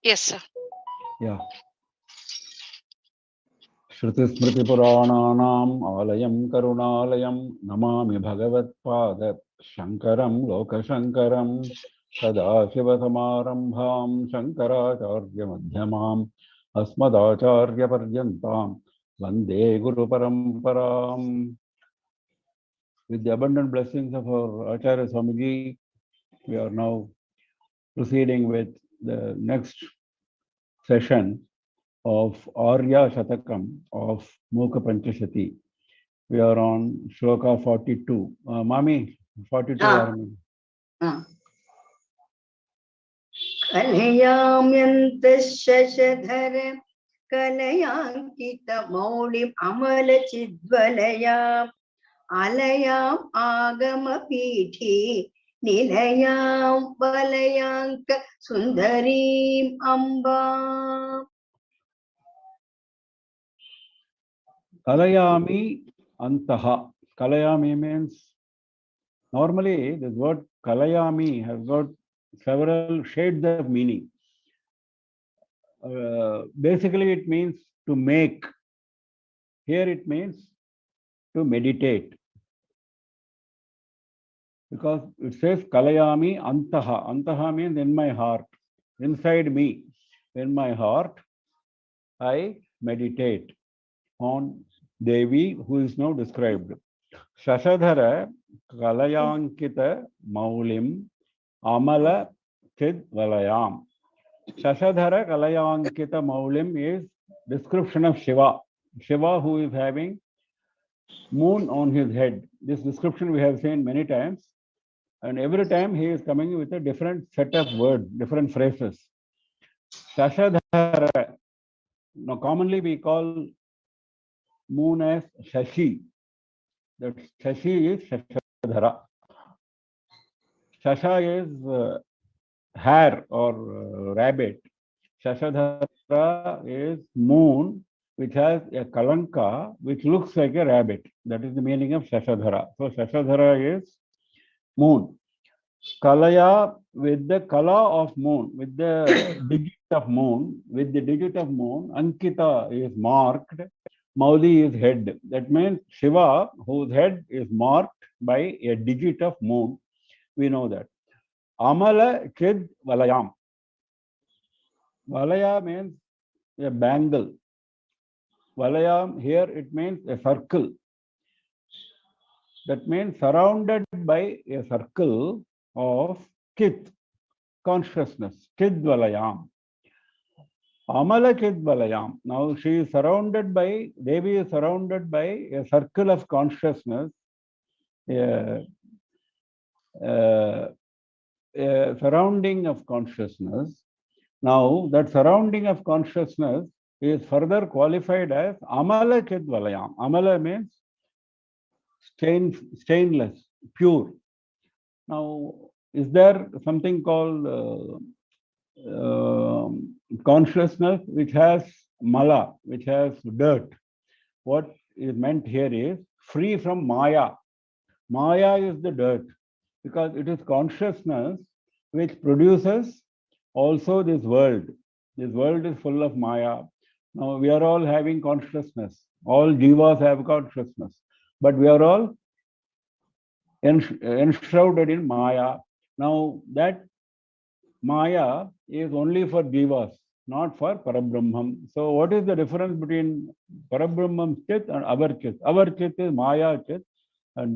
Yes, sir. Yeah. Shrutismritipurananam alayam karunalayam namami bhagavatpada Shankaram lokashankaram Sadashivasamarambham Shankaracharya madhyamam Asmadacharya paryantam Vande Guru Paramparam. With the abundant blessings of our Acharya Swamiji, we are now proceeding with the next session of Arya Shatakam of Mookapanchashati. We are on Shloka 42. Mami, 42. Kalayamyanta shashadhara Kalayankita maulim amala chidvalayam Alayam agama pithi Nilayam valayanka sundarim amba. Kalayami antaha. Kalayami means, normally this word Kalayami has got several shades of meaning. Basically it means to make. Here it means to meditate. Because it says Kalayami antaha. Antaha means in my heart, inside me. In my heart, I meditate on Devi, who is now described. Shashadhara Kalayankita Maulim Amala Chid Valayam. Shashadhara Kalayankita Maulim is description of Shiva. Shiva who is having moon on his head. This description we have seen many times. And every time he is coming with a different set of words, different phrases. Shashadhara. Now commonly we call moon as Shashi. That Shashi is Shashadhara. Shasha is hare or rabbit. Shashadhara is moon which has a kalanka which looks like a rabbit. That is the meaning of Shashadhara. So Shashadhara is moon. Kalaya with the kala of moon, with the digit of moon, Ankita is marked, Mauli is head. That means Shiva, whose head is marked by a digit of moon. We know that. Amala Chid Valayam. Valaya means a bangle. Valayam here it means a circle. That means surrounded by a circle of Chit, consciousness. Chid Valayam. Amala Chid Valayam. Now she is surrounded by, Devi is surrounded by a circle of consciousness. A surrounding of consciousness. Now, that surrounding of consciousness is further qualified as Amala Chid Valayam. Amala means stainless, pure. Now, is there something called consciousness which has mala, which has dirt? What is meant here is free from Maya. Maya is the dirt, because it is consciousness which produces also this world. This world is full of Maya. Now we are all having consciousness. All jivas have consciousness. But we are all enshrouded in Maya. Now that Maya is only for jivas, not for Parabrahmam. So what is the difference between Parabrahmam Chit and our Chit? Our Chit is Maya Chit, and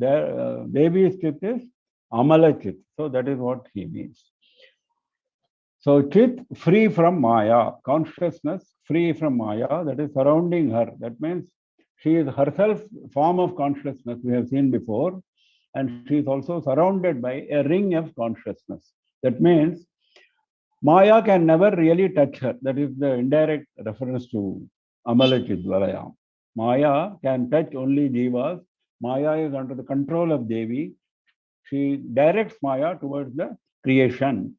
Devi's Chit is Amala Chit. So that is what he means. So Chit free from Maya, consciousness free from Maya, that is surrounding her. That means she is herself form of consciousness we have seen before, and she is also surrounded by a ring of consciousness. That means Maya can never really touch her. That is the indirect reference to Amalachit Valayam. Maya can touch only jivas. Maya is under the control of Devi. She directs Maya towards the creation.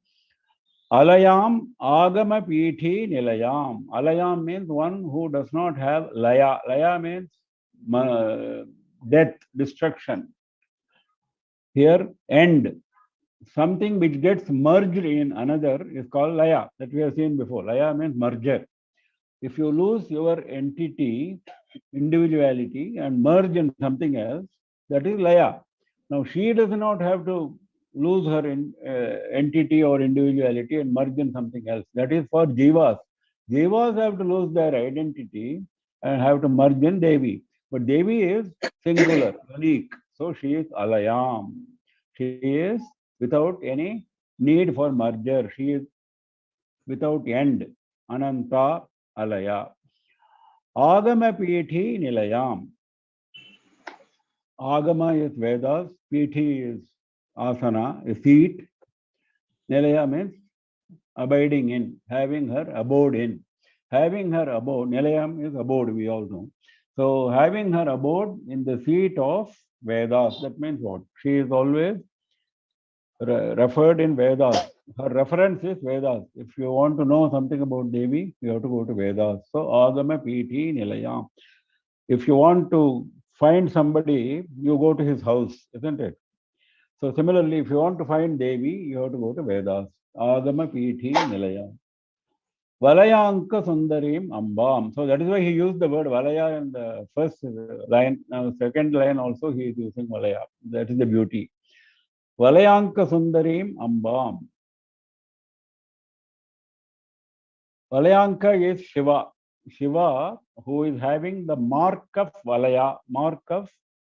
Alayam agama pithi nilayam. Alayam means one who does not have laya. Laya means death, destruction. Here, end. something which gets merged in another is called laya, that we have seen before. Laya means merger. If you lose your entity, individuality, and merge in something else, that is laya. Now, she does not have to lose her entity or individuality and merge in something else. That is for jivas. Jivas have to lose their identity and have to merge in Devi. But Devi is singular, unique. So she is alayam. She is without any need for merger. She is without end. Ananta alaya. Agama Pithi Nilayam. Agama is Vedas, Pithi is asana, a seat. Nilaya means abiding in, having her abode in. Having her abode, Nilayam is abode, we all know. So having her abode in the seat of Vedas, that means what? She is always referred in Vedas. Her reference is Vedas. If you want to know something about Devi, you have to go to Vedas. So Agama Pithi Nilayam. If you want to find somebody, you go to his house, isn't it? So similarly, if you want to find Devi, you have to go to Vedas. Agama Pithi Nilaya. Valayanka Sundarim Ambam. So that is why he used the word Valaya in the first line. Now, second line also he is using Valaya. That is the beauty. Valayanka Sundarim Ambam. Valayanka is Shiva. Shiva, who is having the mark of Valaya, mark of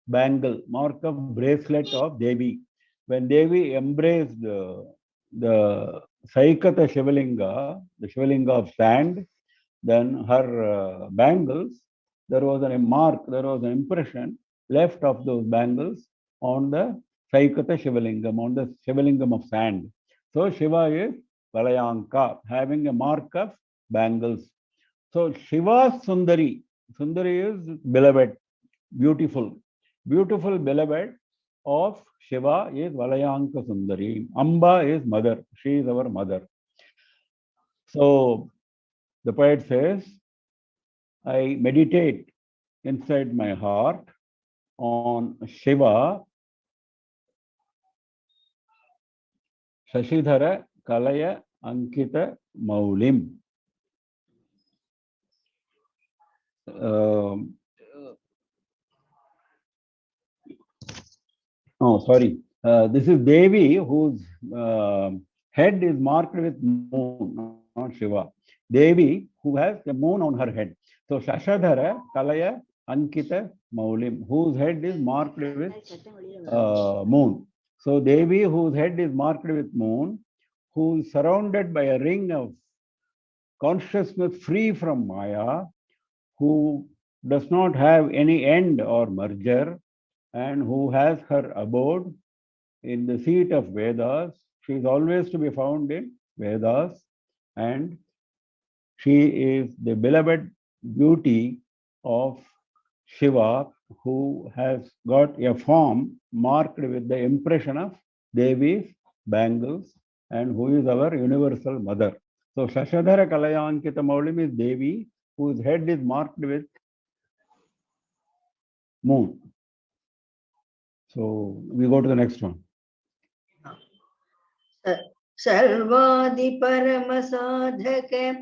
bangle, mark of bracelet of Devi. When Devi embraced the Saikata Shivalinga, the Shivalinga of sand, then her bangles, there was a mark, there was an impression left of those bangles on the Saikata Shivalingam, on the Shivalingam of sand. So Shiva is Valayanka, having a mark of bangles. So Shiva Sundari, Sundari is beloved, beautiful. Beautiful beloved of Shiva is Valayanka Sundari. Amba is mother. She is our mother. So the poet says, I meditate inside my heart on Shiva, Shashidhara Kalaya Ankita Maulim. Oh, sorry. This is Devi whose head is marked with moon, not Shiva. Devi who has the moon on her head. So Shashadhara Kalaya Ankita Maulim, whose head is marked with moon. So Devi whose head is marked with moon, who is surrounded by a ring of consciousness free from Maya, who does not have any end or merger, and who has her abode in the seat of Vedas. She is always to be found in Vedas, and she is the beloved beauty of Shiva, who has got a form marked with the impression of Devi's bangles, and who is our universal mother. So Shashadhara Kalayankita Maulim is Devi, whose head is marked with moon. So we go to the next one. Sarvadi Paramasadhaka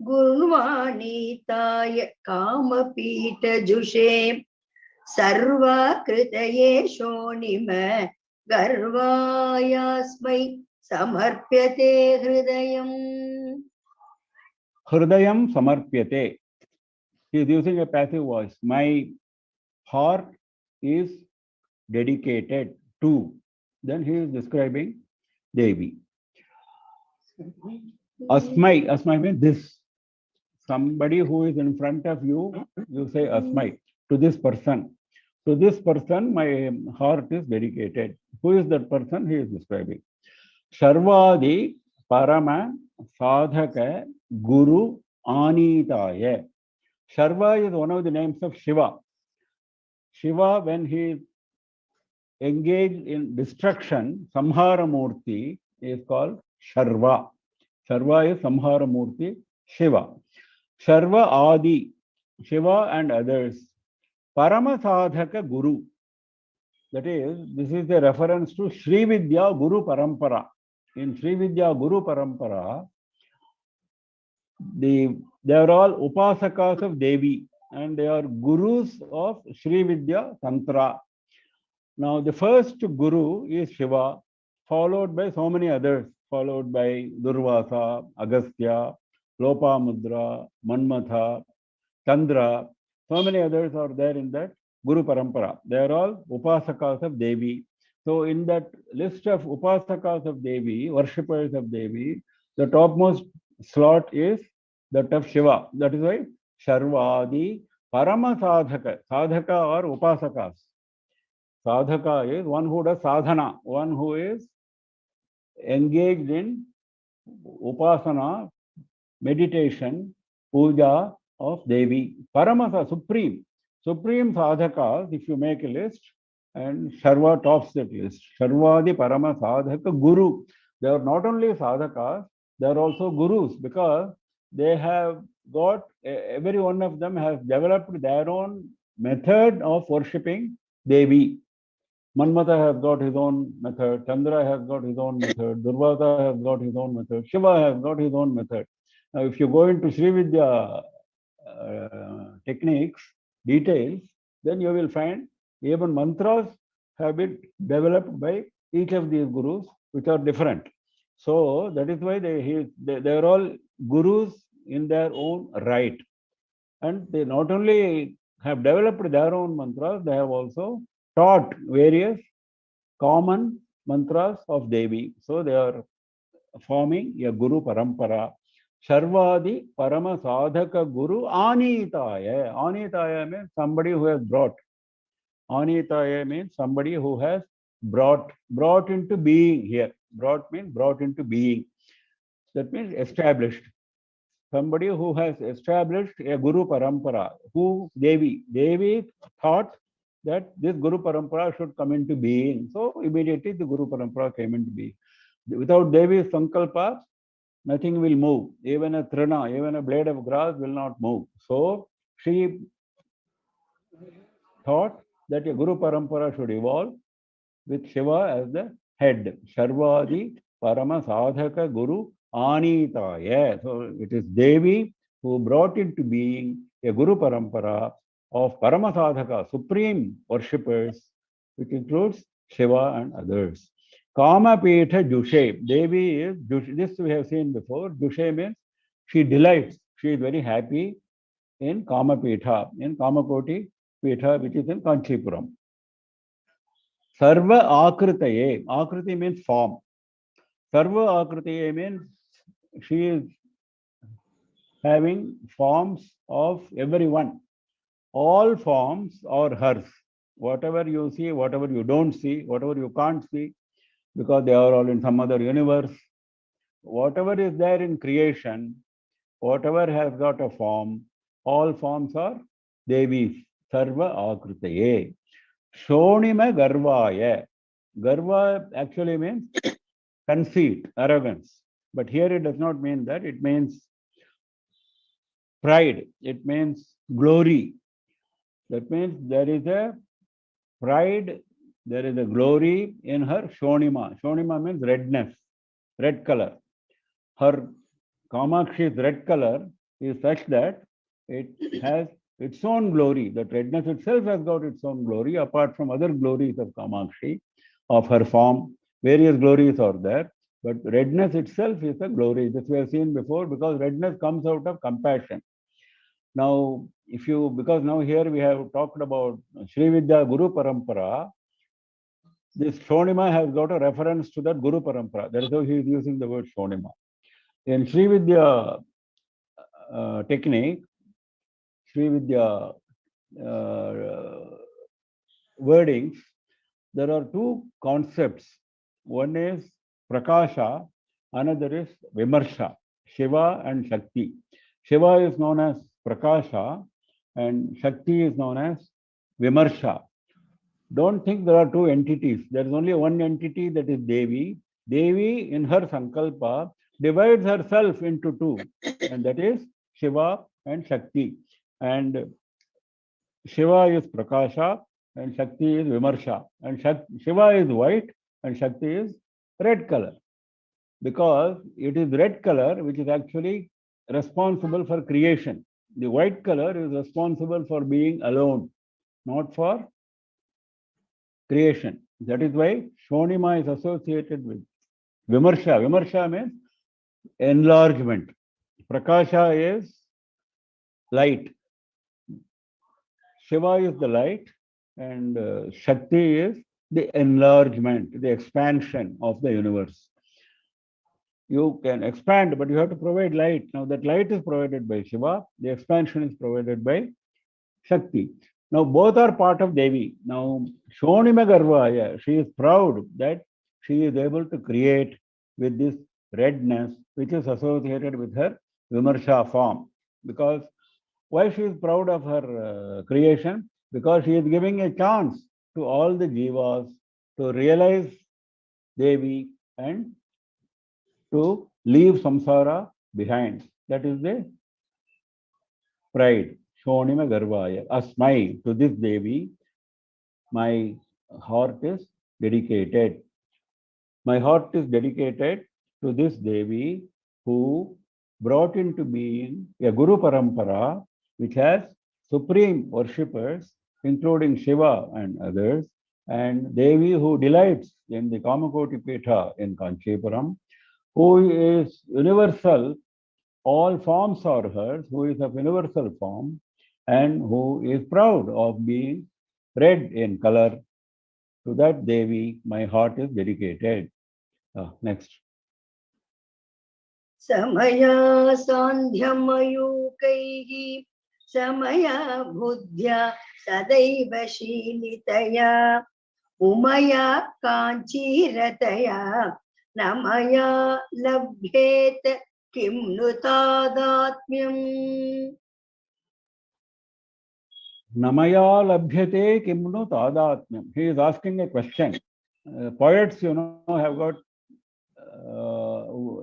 Gurvanitaaya Kamapita Jushe Sarva Kritaye Shonima Garvayasmai Samarpyate Hridayam. Hridayam Samarpyate. He is using a passive voice. My heart is dedicated to. Then he is describing Devi. Asmai. Asmai means this. Somebody who is in front of you, you say Asmai. To this person. To this person, my heart is dedicated. Who is that person? He is describing. Sharvadi Parama Sadhaka Guru Anitaya. Sharva is one of the names of Shiva. Shiva, when he is engaged in destruction, Samhara Murti is called Sharva. Sharva is Samhara Murti, Shiva. Sharva Adi, Shiva and others. Paramasadhaka Guru. That is, this is a reference to Sri Vidya Guru Parampara. In Sri Vidya Guru Parampara, they are all upasakas of Devi and they are gurus of Sri Vidya Tantra. Now, the first guru is Shiva, followed by so many others, followed by Durvasa, Agastya, Lopamudra, Manmatha, Chandra. So many others are there in that Guru Parampara. They are all upasakas of Devi. So, in that list of upasakas of Devi, worshippers of Devi, the topmost slot is that of Shiva. That is why Sharvadi Parama Sadhaka. Sadhaka or upasakas. Sadhaka is one who does sadhana, one who is engaged in upasana, meditation, puja of Devi. Paramasa, supreme. Supreme sadhakas, if you make a list, and Sharva tops that list. Sharvadi Parama Sadhaka Guru. They are not only sadhakas, they are also gurus because they have got, every one of them has developed their own method of worshipping Devi. Manmatha has got his own method, Chandra has got his own method, Durvasa has got his own method, Shiva has got his own method. Now, if you go into Sri Vidya techniques, details, then you will find even mantras have been developed by each of these gurus, which are different. So that is why they are all gurus in their own right. And they not only have developed their own mantras, they have also taught various common mantras of Devi. So they are forming a Guru Parampara. Sharvadi Parama Sadhaka Guru Anitaya. Anitaya means somebody who has brought. Anitaya means somebody who has brought into being here. Brought means brought into being. That means established. Somebody who has established a Guru Parampara. Who Devi thought that this Guru Parampara should come into being. So immediately the Guru Parampara came into being. Without Devi's Sankalpa, nothing will move. Even a trina, even a blade of grass will not move. So she thought that a Guru Parampara should evolve with Shiva as the head. Sharvadi Parama Sadhaka Guru Anitaya. So it is Devi who brought into being a Guru Parampara of Parama Sadhaka, supreme worshippers, which includes Shiva and others. Kama Pitha Jushe. Devi is, this we have seen before. Jushe means she delights. She is very happy in Kama Pitha, in Kamakoti Pitha, which is in Kanchipuram. Sarva Akritaye. Akriti means form. Sarva Akritaye means she is having forms of everyone. All forms are hers. Whatever you see, whatever you don't see, whatever you can't see, because they are all in some other universe. Whatever is there in creation, whatever has got a form, all forms are Devis. Sarva Akritaye. Shonima Garvaya. Garva actually means conceit, arrogance. But here it does not mean that. It means pride. It means glory. That means there is a pride, there is a glory in her Shonima. Shonima means redness, red color. Her Kamakshi's red color is such that it has its own glory. That redness itself has got its own glory, apart from other glories of Kamakshi, of her form. Various glories are there, but redness itself is a glory. This we have seen before, because redness comes out of compassion. Now, because now here we have talked about Sri Vidya Guru Parampara, this Shonima has got a reference to that Guru Parampara. That is how he is using the word Shonima. In Sri Vidya technique, Sri Vidya wordings, there are two concepts. One is Prakasha, another is Vimarsha, Shiva and Shakti. Shiva is known as Prakasha and Shakti is known as Vimarsha. Don't think there are two entities. There is only one entity, that is Devi. Devi, in her Sankalpa, divides herself into two, and that is Shiva and Shakti. And Shiva is Prakasha and Shakti is Vimarsha. And Shiva is white and Shakti is red color. Because it is red color which is actually responsible for creation. The white color is responsible for being alone, not for creation. That is why Shonima is associated with Vimarsha. Vimarsha means enlargement. Prakasha is light. Shiva is the light, and Shakti is the enlargement, the expansion of the universe. You can expand, but you have to provide light. Now, that light is provided by Shiva, the expansion is provided by Shakti. Now, both are part of Devi. Now, Shonima Garvaya, she is proud that she is able to create with this redness, which is associated with her Vimarsha form. Because why she is proud of her creation? Because she is giving a chance to all the jivas to realize Devi and to leave samsara behind. That is the pride. Shonima Garvaya. Asmai, to this Devi, my heart is dedicated. My heart is dedicated to this Devi who brought into being a Guru Parampara which has supreme worshippers, including Shiva and others, and Devi who delights in the Kamakoti Pitha in Kanchipuram, who is universal, all forms are hers, who is of universal form, and who is proud of being red in color. To that Devi, my heart is dedicated. Next. समया सान्ध्यमयूकैः समया बुद्ध्या सदैव शीलितया उमया काञ्चीरतया न मया लभ्येत किं नु तादात्म्यम् Namaya labhyate kimnu tadatmyam. He is asking a question. Poets, have got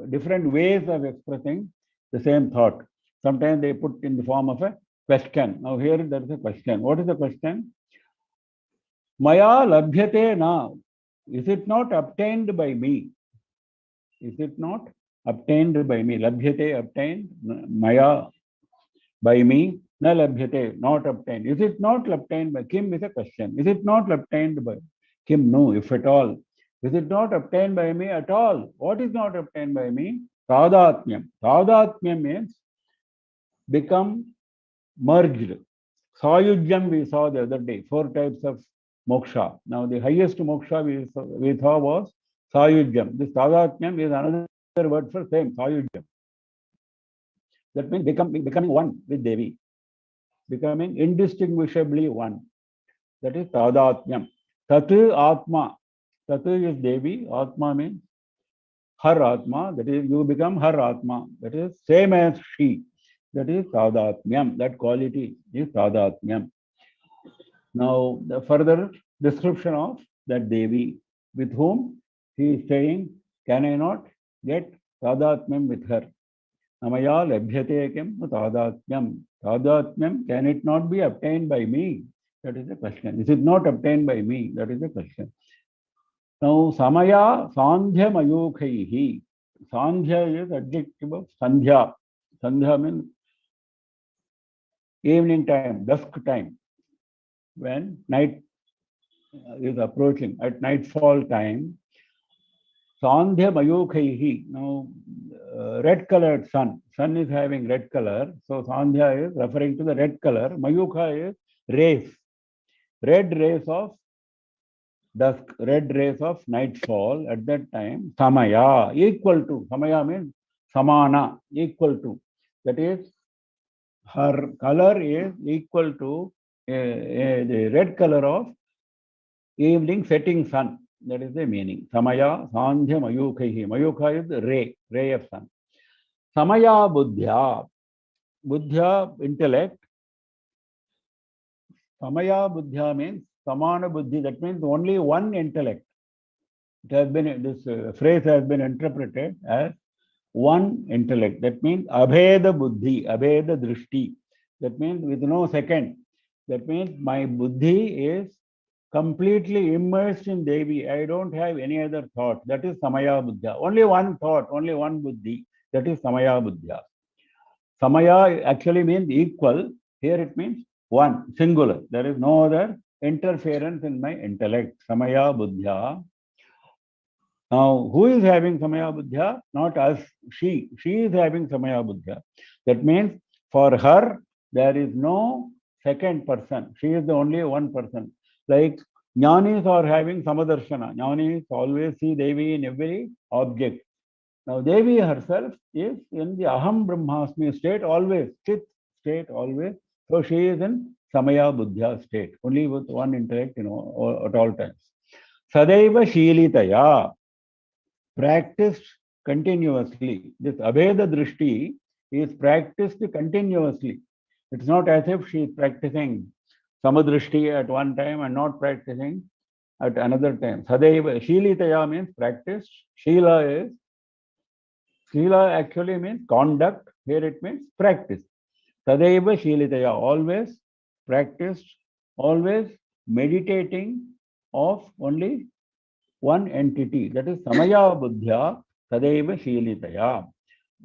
different ways of expressing the same thought. Sometimes they put in the form of a question. Now here there is a question. What is the question? Maya labhyate na. Is it not obtained by me? Is it not obtained by me? Labhyate, obtained. Maya, by me. Na labhyate, not obtained. Is it not obtained by Kim is a question. Is it not obtained by Kim? No, if at all. Is it not obtained by me at all? What is not obtained by me? Tadatmyam. Tadatmyam means become merged. Sayujyam we saw the other day, 4 types of moksha. Now the highest moksha we saw was Sayujyam. This Tadatmyam is another word for same, Sayujyam. That means becoming one with Devi. Becoming indistinguishably one. That is Tadatmyam. Tatu Atma. Tatu is Devi. Atma means her Atma. That is, you become her Atma. That is same as she. That is Tadatmyam. That quality is Tadatmyam. Now, the further description of that Devi with whom he is saying, can I not get Tadatmyam with her? Namaya labhyate kim tadatmyam. Tadatmyam, can it not be obtained by me? That is the question. Is it not obtained by me? That is the question. Now, samaya sandhya mayukaihi. Sandhya is adjective of sandhya. Sandhya means evening time, dusk time, when night is approaching, at nightfall time. Sandhya mayukaihi. Now, red colored sun. Sun is having red color. So Sandhya is referring to the red color. Mayukha is rays. Red rays of dusk, red rays of nightfall at that time. Samaya, equal to. Samaya means samana, equal to. That is, her color is equal to the red color of evening setting sun. That is the meaning. Samaya, Sandhya, Mayukaihi. Mayukha is ray of sun. Samaya buddhya. Buddhya, intellect. Samaya buddhya means samana buddhi. That means only one intellect. It has been, this phrase has been interpreted as one intellect. That means abheda buddhi, abheda drishti. That means with no second. That means my buddhi is completely immersed in Devi. I don't have any other thought. That is Samaya Buddha. Only one thought, only one buddhi. That is Samaya Buddha. Samaya actually means equal. Here it means one, singular. There is no other interference in my intellect. Samaya Buddha. Now, who is having Samaya Buddha? Not us, she. She is having Samaya Buddha. That means for her, there is no second person. She is the only one person. Like Jnanis are having Samadarshana. Jnanis always see Devi in every object. Now, Devi herself is in the Aham Brahmasmi state always, Chit state always. So she is in Samaya Buddha state, only with one intellect, at all times. Sadaiva Shilitaya, practiced continuously. This Abheda Drishti is practiced continuously. It's not as if she is practicing Samadrishti at one time and not practicing at another time. Sadaiva Shilitaya means practiced. Shila actually means conduct. Here it means practice. Sadaiva Shilitaya, always practiced, always meditating of only one entity. That is Samaya Buddhya Sadaiva Shilitaya.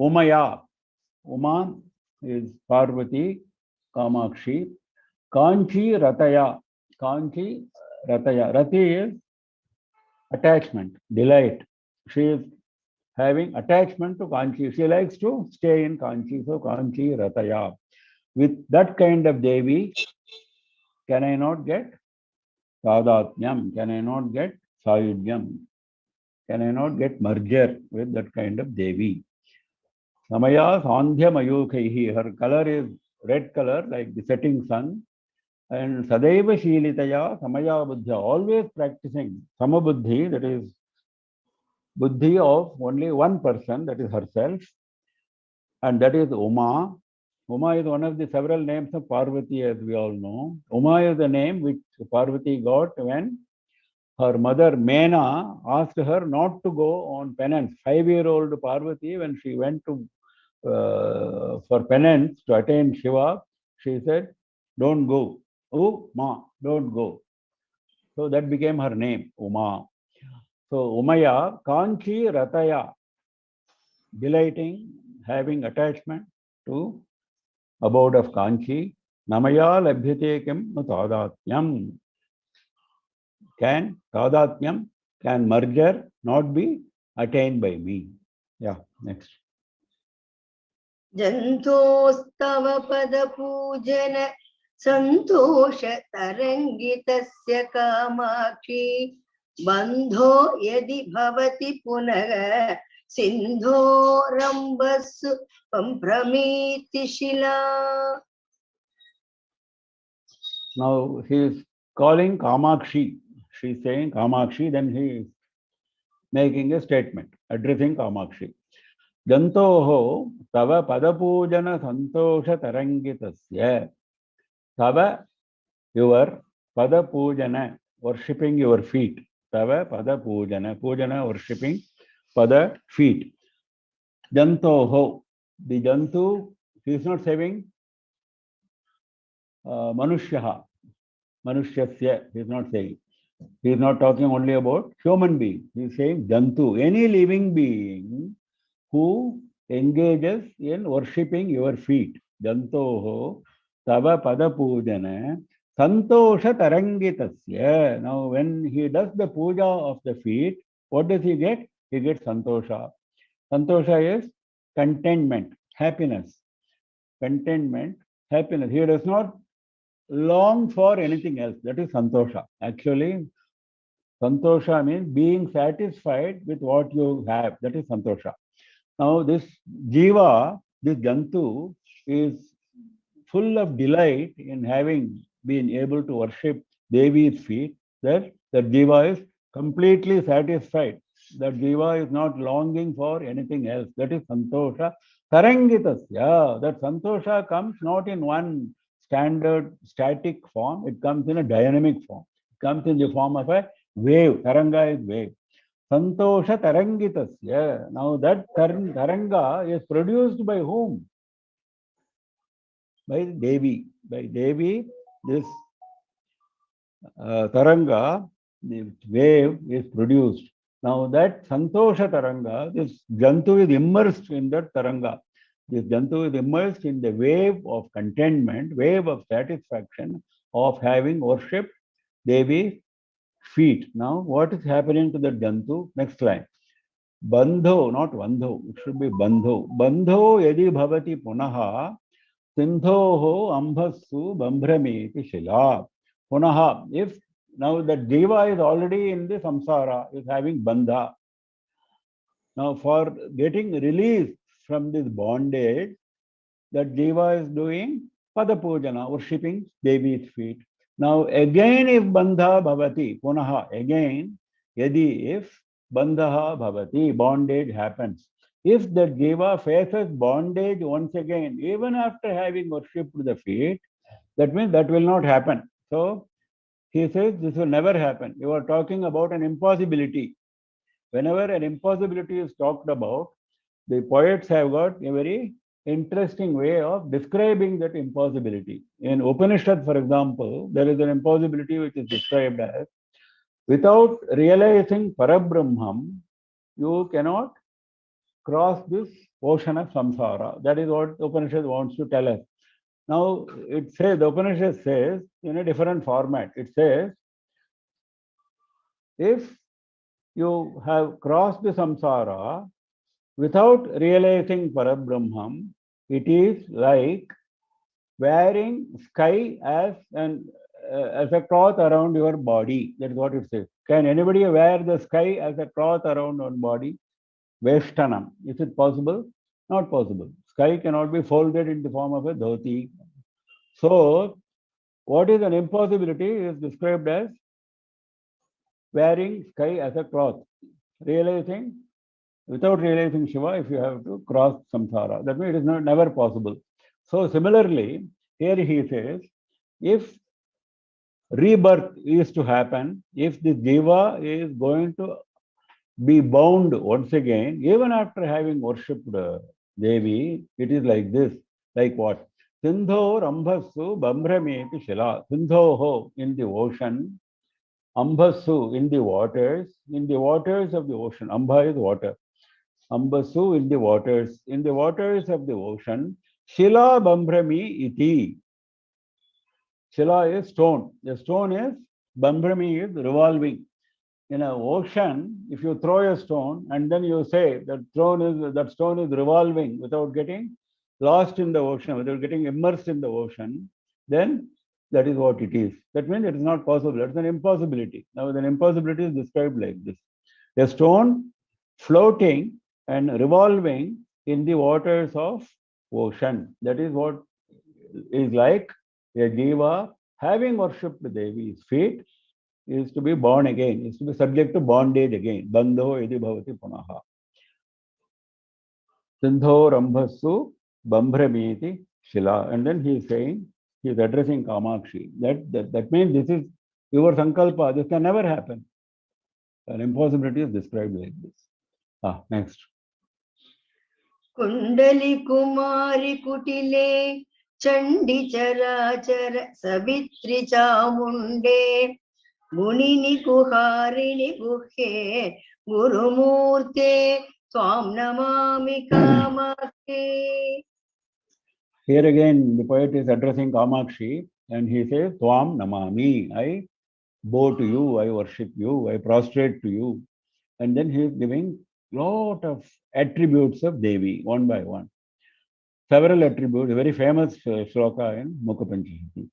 Umaya. Uma is Parvati, Kamakshi. Kanchi Rataya. Kanchi Rataya. Rati is attachment, delight. She is having attachment to Kanchi. She likes to stay in Kanchi. So Kanchi Rataya. With that kind of Devi, can I not get Sadatnyam? Can I not get Sayudyam? Can I not get merger with that kind of Devi? Samaya Sandhya Mayukaihi. Her color is red color, like the setting sun. And Sadaiva Shilitaya Samaya Buddha. Always practicing Samabuddhi, that is Buddhi of only one person, that is herself. And that is Uma. Uma is one of the several names of Parvati, as we all know. Uma is the name which Parvati got when her mother Mena asked her not to go on penance. 5-year-old Parvati, when she went to for penance to attain Shiva, she said, "Don't go. Uma, don't go." So that became her name, Uma. So Umaya, Kanchi Rataya, delighting, having attachment to abode of Kanchi. Namaya labhyate kim tadatnyam. Tadatnyam, can merger not be attained by me? Yeah, next. जन्तोस्तव पदपूजन सन्तोष तरङ्गितस्य कामाक्षी बन्धो यदि भवति पुनः सिन्धोरम्बस्सु सम्भ्रमीतिशिला. Now he is calling Kamakshi. She is saying Kamakshi, then he is making a statement, addressing Kamakshi. Jantoho tava padapujana santosha tarangitasya. Tava, your padapujana, worshipping your feet. Tava padapujana, pujana, worshipping pada, feet. Jantoho, the Jantu, he is not saying Manushyaha, Manushasya, he is not saying. He is not talking only about human being. He is saying Jantu, any living being who engages in worshipping your feet. Jantoho tava pada pujana santosha tarangitasya. Now, when he does the puja of the feet, what does he get? He gets santosha. Santosha is contentment, happiness. Contentment, happiness. He does not long for anything else. That is santosha. Actually, santosha means being satisfied with what you have. That is santosha. Now, this jiva, this jantu, is full of delight in having been able to worship Devi's feet. That jiva is completely satisfied. That jiva is not longing for anything else. That is santosha. Tarangitasya. That santosha comes not in one standard static form. It comes in a dynamic form. It comes in the form of a wave. Taranga is wave. Santosha tarangitasya. Now that taranga is produced by whom? By Devi. By Devi, this taranga, the wave is produced. Now that Santosha taranga, this Jantu is immersed in that taranga. This Jantu is immersed in the wave of contentment, wave of satisfaction of having worshipped Devi's feet. Now, what is happening to the Jantu? Next line. Bandho, not Vandho, it should be Bandho. Bandho yadi bhavati punaha sindhoho ambhasu bambhrami shila. Punaha, if now the Jiva is already in the samsara, is having bandha. Now, for getting released from this bondage, that Jiva is doing Pada Pujana, worshipping Devi's feet. Now, again, if Bandha Bhavati, Punaha, again, Yadi, if Bandha Bhavati, bondage happens. If the Jiva faces bondage once again, even after having worshipped the feet, that means that will not happen. So, he says this will never happen. You are talking about an impossibility. Whenever an impossibility is talked about, the poets have got a very interesting way of describing that impossibility. In Upanishad, for example, there is an impossibility which is described as without realizing Parabrahmam, you cannot cross this ocean of samsara. That is what Upanishad wants to tell us. Now, it says, the Upanishad says in a different format, it says, if you have crossed the samsara, without realizing Parabrahmam, it is like wearing sky as a cloth around your body. That's what it says. Can anybody wear the sky as a cloth around one body? Veshtanam. Is it possible? Not possible. Sky cannot be folded in the form of a dhoti. So, what is an impossibility is described as wearing sky as a cloth. Realizing without realizing Shiva, if you have to cross samsara, that means it is never possible. So similarly, here he says, if rebirth is to happen, if the Jiva is going to be bound once again, even after having worshipped Devi, it is like this. Like what? Sindho Rambhasu Bambrameti Shila. Sindho in the ocean, Ambhasu in the waters of the ocean. Ambha is water. Ambasu in the waters of the ocean. Shila Bambrami iti. Shila is stone. The stone is, Bambrami is revolving. In an ocean, if you throw a stone and then you say that stone is revolving without getting lost in the ocean, without getting immersed in the ocean, then that is what it is. That means it is not possible. It's an impossibility. Now, an impossibility is described like this. A stone floating and revolving in the waters of ocean. That is what is like a jiva having worshipped Devi's feet is to be born again, is to be subject to bondage again. Bandho edi bhavati punaha. Sindho rambhasu bambrameti shila. And then he is saying, he is addressing Kamakshi. That means this is your sankalpa. This can never happen. An impossibility is described like this. Next. कुंडली कुमारी कुटिले चंडी चराचर सवित्री चामुंडे गुणिनि कुहारिणि गुह्ये गुरुमूर्ते स्वाम Namami Kamakshi. Here again, the poet is addressing Kamakshi and he says, Swam Namami. I bow to you, I worship you, I prostrate to you. And then he is giving lot of attributes of Devi, one by one. Several attributes, a very famous shloka in Mookapanchashati.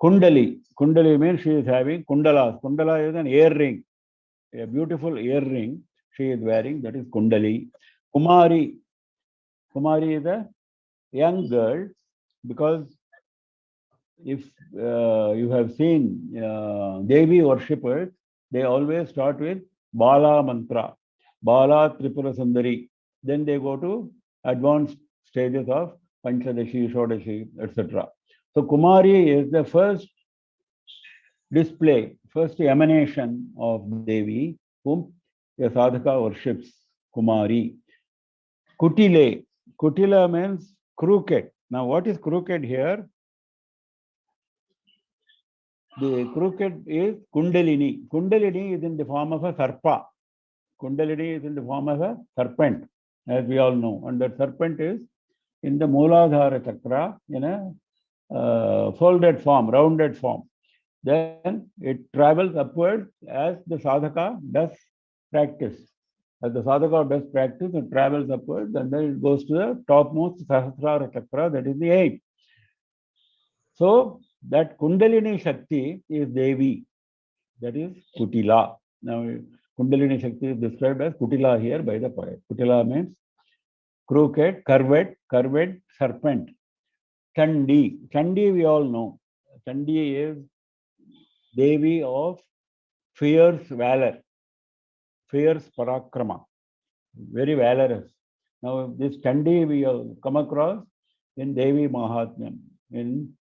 Kundali. Kundali means she is having kundalas. Kundala is an earring, a beautiful earring she is wearing, that is Kundali. Kumari. Kumari is a young girl, because if you have seen Devi worshippers, they always start with Bala mantra, Bala Tripura Sundari. Then they go to advanced stages of Panchadashi, Shodashi, etc. So Kumari is the first display, first emanation of Devi, whom a sadhaka worships, Kumari. Kutile. Kutila means crooked. Now, what is crooked here? The crooked is Kundalini. Kundalini is in the form of a sarpa. Kundalini is in the form of a serpent, as we all know. And that serpent is in the Mooladhara chakra in a folded form, rounded form. Then it travels upwards as the sadhaka does practice. As the sadhaka does practice, it travels upwards and then it goes to the topmost Sahasrara chakra, that is the eighth. So that Kundalini Shakti is Devi, that is Kutila. Now, Kundalini Shakti is described as Kutila here by the poet. Kutila means crooked, curved serpent. Chandi. Chandi we all know. Chandi is Devi of fierce valor, fierce parakrama, very valorous. Now, this Chandi we have come across in Devi Mahatmyam, in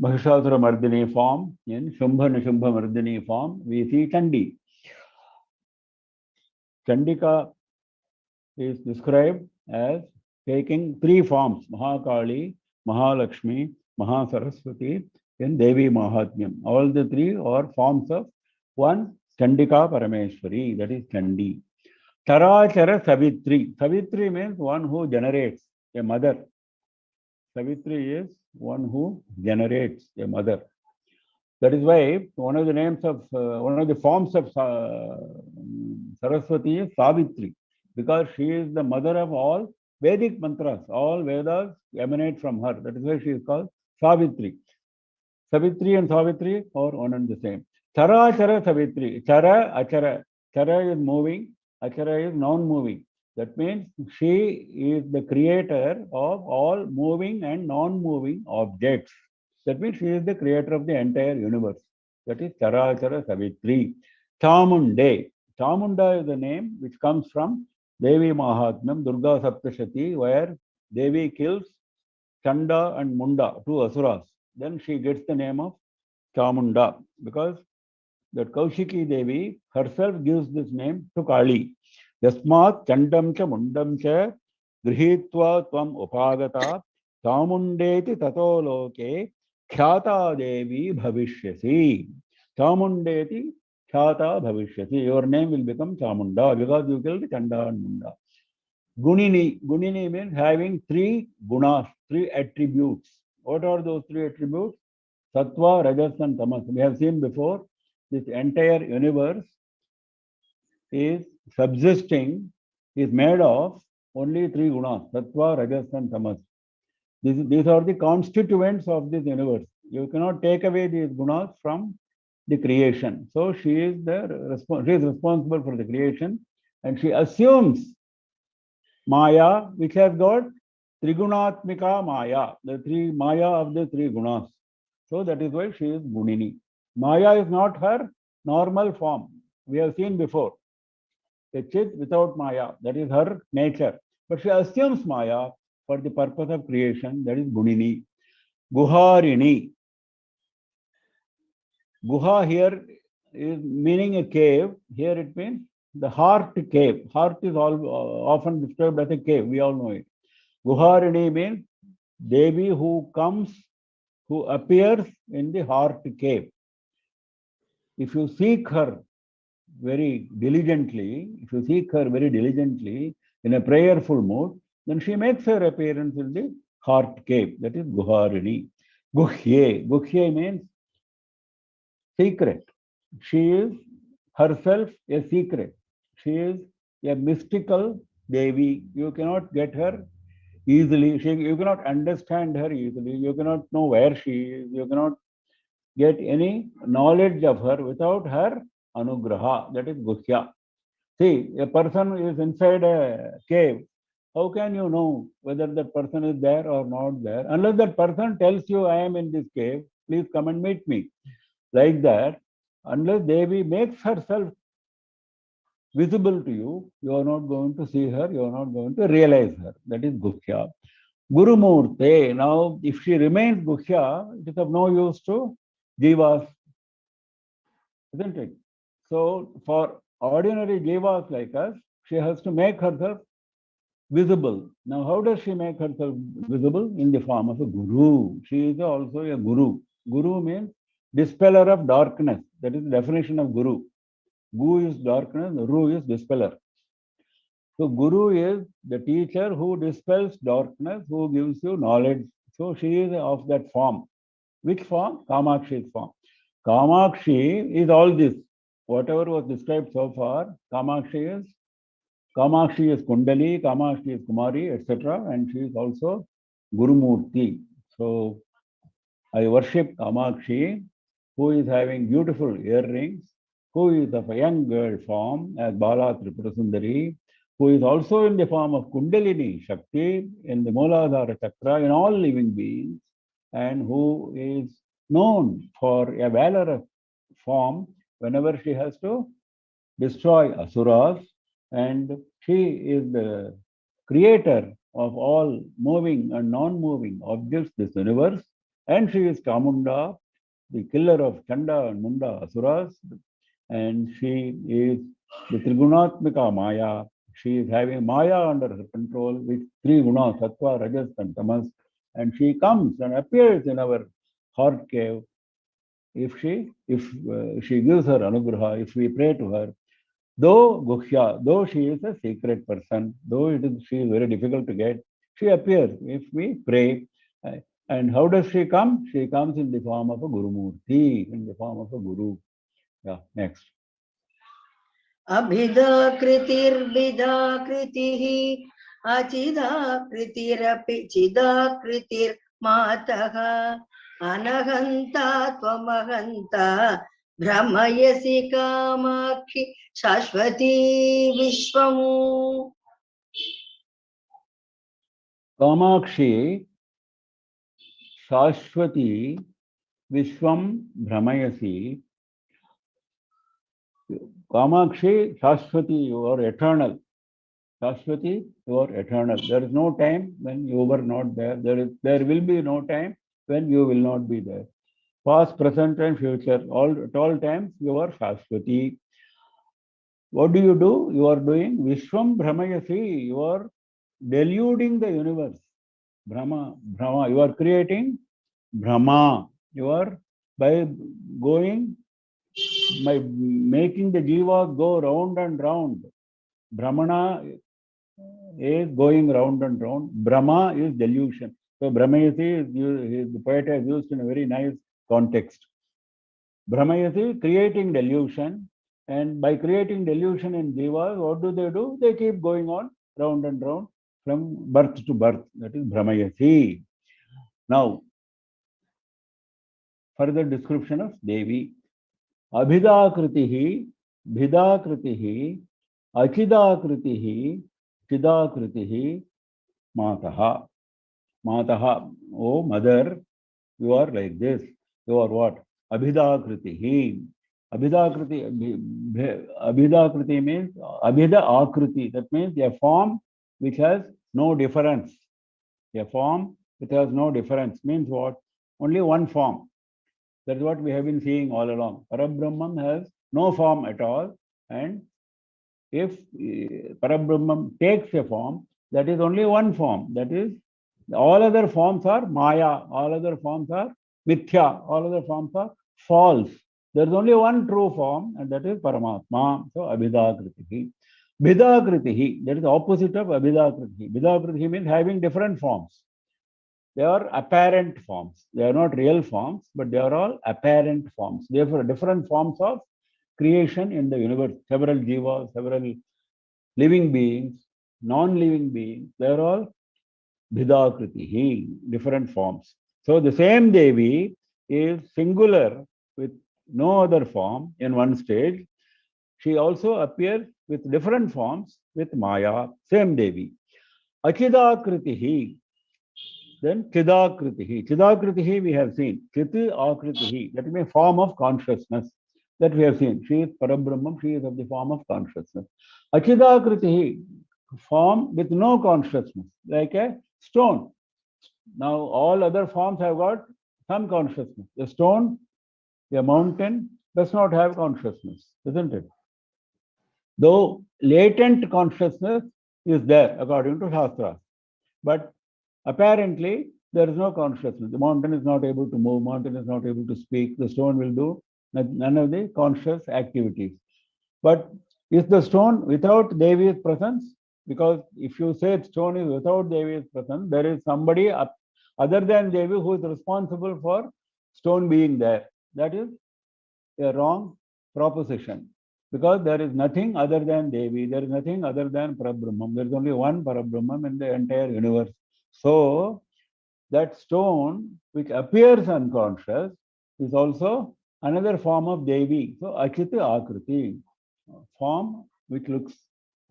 Mahishasura Mardini form, in Shumbha Nishambha Mardini form, we see Chandi. Chandika is described as taking three forms, Mahakali, Mahalakshmi, Mahasaraswati in Devi Mahatmyam. All the three are forms of one Chandika Parameshwari, that is Chandi. Tarachara Savitri. Savitri means one who generates, a mother. Savitri is one who generates, a mother. That is why one of the names of, one of the forms of Saraswati is Savitri, because she is the mother of all Vedic mantras. All Vedas emanate from her. That is why she is called Savitri. Savitri and Savitri are one and the same. Charachara Savitri. Chara, Achara. Chara is moving, Achara is non-moving. That means she is the creator of all moving and non-moving objects. That means she is the creator of the entire universe. That is Charachara Savitri. Chamunde. Chamunda is the name which comes from Devi Mahatmyam, Durga Saptashati, where Devi kills Chanda and Munda, two asuras. Then she gets the name of Chamunda because that Kaushiki Devi herself gives this name to Kali. Yasmat Chandam cha Mundam cha Grihitva Tvam Upagata Chamundeti Tato Loke Khyata Devi Bhavishyasi. Chamundeti Khyata Bhavishyasi. Your name will become Chamunda because you killed Chanda and Munda. Gunini. Gunini means having three gunas, three attributes. What are those three attributes? Sattva, Rajas, and Tamas. We have seen before, this entire universe is subsisting, is made of only three gunas, Sattva, Rajas, and Tamas. These are the constituents of this universe. You cannot take away these gunas from the creation. So she is responsible for the creation, and she assumes Maya, which has got Trigunatmika Maya, the three Maya of the three gunas. So that is why she is Gunini. Maya is not her normal form. We have seen before. A chit without Maya, that is her nature. But she assumes Maya for the purpose of creation, that is Gunini. Guharini. Guha here is meaning a cave. Here it means the heart cave. Heart is often described as a cave. We all know it. Guharini means Devi who comes, who appears in the heart cave. If you seek her very diligently, in a prayerful mood, then she makes her appearance in the heart cave. That is Guharini. Guhye. Guhye means secret. She is herself a secret. She is a mystical Devi. You cannot get her easily. You cannot understand her easily. You cannot know where she is. You cannot get any knowledge of her without her anugraha. That is Guhya. See, a person is inside a cave. How can you know whether that person is there or not there? Unless that person tells you, I am in this cave, please come and meet me. Like that, unless Devi makes herself visible to you, you are not going to see her, you are not going to realize her. That is Guhya. Guru Murte. Now, if she remains Guhya, it is of no use to Jivas, isn't it? So, for ordinary Jivas like us, she has to make herself visible. Now, how does she make herself visible? In the form of a Guru. She is also a Guru. Guru means dispeller of darkness. That is the definition of Guru. Gu is darkness, Ru is dispeller. So Guru is the teacher who dispels darkness, who gives you knowledge. So she is of that form. Which form? Kamakshi's form. Kamakshi is all this. Whatever was described so far, Kamakshi is Kundali, Kamakshi is Kumari, etc. And she is also Gurumurti. So I worship Kamakshi, who is having beautiful earrings, who is of a young girl form as Bala Tripurasundari, who is also in the form of Kundalini Shakti in the Mooladhara Chakra in all living beings, and who is known for a valorous form whenever she has to destroy asuras, and she is the creator of all moving and non-moving objects, this universe, and she is Chamunda, the killer of Chanda and Munda asuras, and she is the Trigunatmika Maya. She is having Maya under her control with three gunas, Sattva, Rajas, and Tamas, and she comes and appears in our heart cave if she gives her anugraha, if we pray to her. Though Guhya, though she is a secret person, though she is very difficult to get, she appears if we pray. And how does she come? She comes in the form of a Gurumurti, in the form of a Guru. Yeah, next. अभिधाकृतिर्विधाकृतिः अचिदाकृतिरपि चिदाकृतिर्मातः अनहन्ता त्वमहन्ता भ्रमयसि Kamakshi शाश्वती विश्वम्. Kamakshi, Shashwati, Vishwam, Brahmayasi. Kamakshi, Shashwati, you are eternal. Shashwati, you are eternal. There is no time when you were not there. There will be no time when you will not be there. Past, present, and future, at all times, you are Shashwati. What do? You are doing Vishwam Brahmayasi. You are deluding the universe. Brahma, you are creating Brahma. You are by going, by making the jivas go round and round. Brahmana is going round and round. Brahma is delusion. So Brahmayasi the poet has used in a very nice context. Brahmayasi creating delusion, and by creating delusion in jivas, what do? They keep going on round and round from birth to birth. That is Brahmayasi. Now, further description of Devi. Abhidakritihi, Bhidakritihi, Achidakritihi, Chidakritihi, Mataha. Mataha, oh mother, you are like this. You are what? Abhidakritihi. Abhidakriti means Abhida Akriti. That means a form which has no difference. A form which has no difference means what? Only one form. That's what we have been seeing all along. Parabrahman has no form at all, and if Parabrahman takes a form, that is only one form. That is, all other forms are Maya, all other forms are Mithya, all other forms are false. There is only one true form, and that is Paramatma. So, Abhidakritihi. Bhidakritihi, that is the opposite of Abhidakritihi. Bhidakritihi means having different forms. They are apparent forms. They are not real forms, but they are all apparent forms. Therefore, different forms of creation in the universe. Several jivas, several living beings, non-living beings, they are all Bhidakritihi, different forms. So the same Devi is singular with no other form in one stage. She also appears with different forms with Maya, same Devi. Achidakritihi, then Chidakritihi. Chidakritihi we have seen. Chiti Akritihi, that means form of consciousness. That we have seen. She is Parabrahman, she is of the form of consciousness. Achidakritihi, form with no consciousness, like a stone. Now, all other forms have got some consciousness. A stone, a mountain does not have consciousness, isn't it? Though latent consciousness is there according to Shastra. But apparently, there is no consciousness. The mountain is not able to move, mountain is not able to speak, the stone will do none of the conscious activities. But is the stone without Devi's presence? Because if you say stone is without Devi's presence, there is somebody other than Devi who is responsible for stone being there. That is a wrong proposition. Because there is nothing other than Devi, there is nothing other than Parabrahman. There is only one Parabrahman in the entire universe. So that stone which appears unconscious is also another form of Devi. So Achita Akriti, form which looks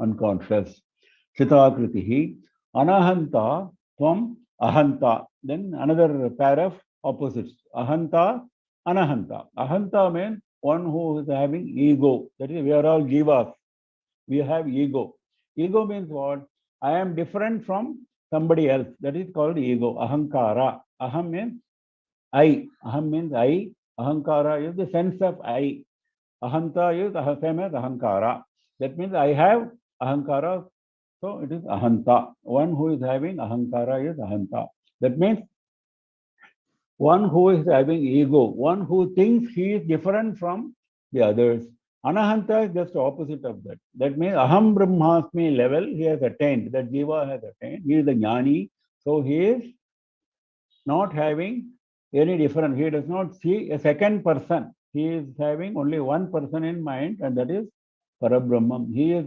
unconscious. Chitakriti, Anahanta, Tvam, Ahanta. Then another pair of opposites. Ahanta, Anahanta. Ahanta means one who is having ego. That is, we are all jivas. We have ego. Ego means what? I am different from somebody else. That is called ego. Ahankara. Aham means I. Aham means I. Ahankara is the sense of I. Ahanta is same as ahankara. That means I have ahankara, so it is ahanta. One who is having ahankara is ahanta. That means one who is having ego, one who thinks he is different from the others. Anahanta is just opposite of that. That means aham brahmasmi level he has attained, that jiva has attained. He is the jnani, so he is not having any difference. He does not see a second person. He is having only one person in mind, and that is Parabrahman. He has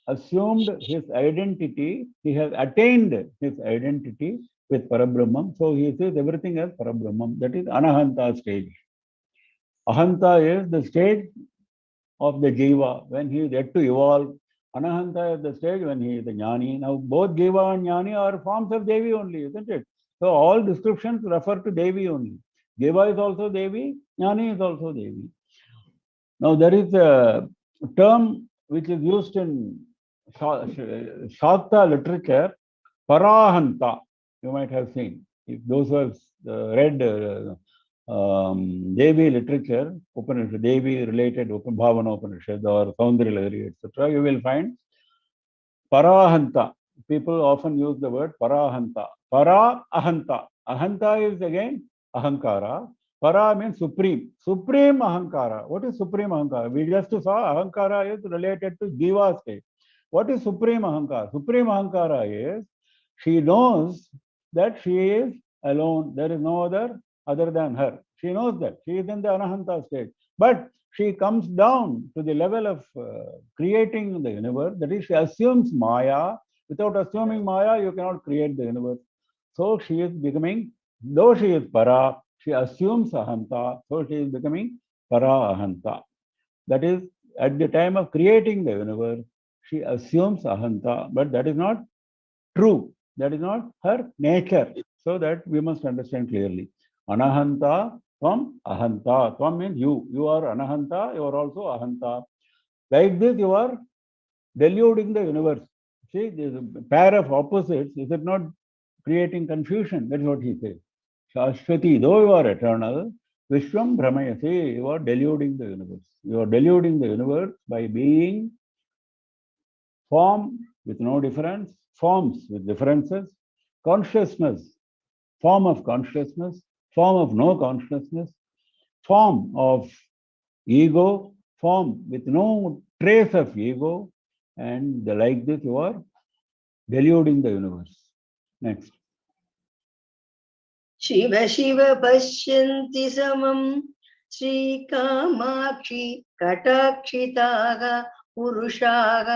assumed his identity. He has attained his identity with Parabrahman. So he sees everything as Parabrahman. That is Anahanta stage. Ahanta is the stage of the Jiva when he is yet to evolve. Anahanta is the stage when he is the Jnani. Now both Jiva and Jnani are forms of Devi only, isn't it? So all descriptions refer to Devi only. Jiva is also Devi, Jnani is also Devi. Now there is a term which is used in Shakta literature, Parahanta. You might have seen. If those who have read Devi literature, Upanishad, Devi related Bhavana Upanishad or Saundra Lahari, etc., you will find Parahanta. People often use the word Parahanta. Para Ahanta. Ahanta is again Ahankara. Para means supreme. Supreme Ahankara. What is supreme Ahankara? We just saw Ahankara is related to Jiva state. What is supreme Ahankara? Supreme Ahankara is she knows that she is alone. There is no other than her. She knows that. She is in the Anahanta state. But she comes down to the level of creating the universe. That is, she assumes Maya. Without assuming Maya, you cannot create the universe. So she is becoming, though she is Para, she assumes Ahanta. So she is becoming Para Ahanta. That is, at the time of creating the universe, she assumes Ahanta. But that is not true. That is not her nature. So that we must understand clearly. Anahanta, Tvam, Ahanta. Tvam means you. You are Anahanta, you are also Ahanta. Like this, you are deluding the universe. See, this pair of opposites, is it not creating confusion? That's what he says. Shashwati, though you are eternal, Vishwam Brahmayasi, you are deluding the universe. You are deluding the universe by being form with no difference, forms with differences, consciousness, form of consciousness, form of no consciousness, form of ego, form with no trace of ego, and like this you are deluding the universe. Next. Shiv Shiv पश्यन्ति समं श्रीकामाक्षि कटाक्षिताः पुरुषाः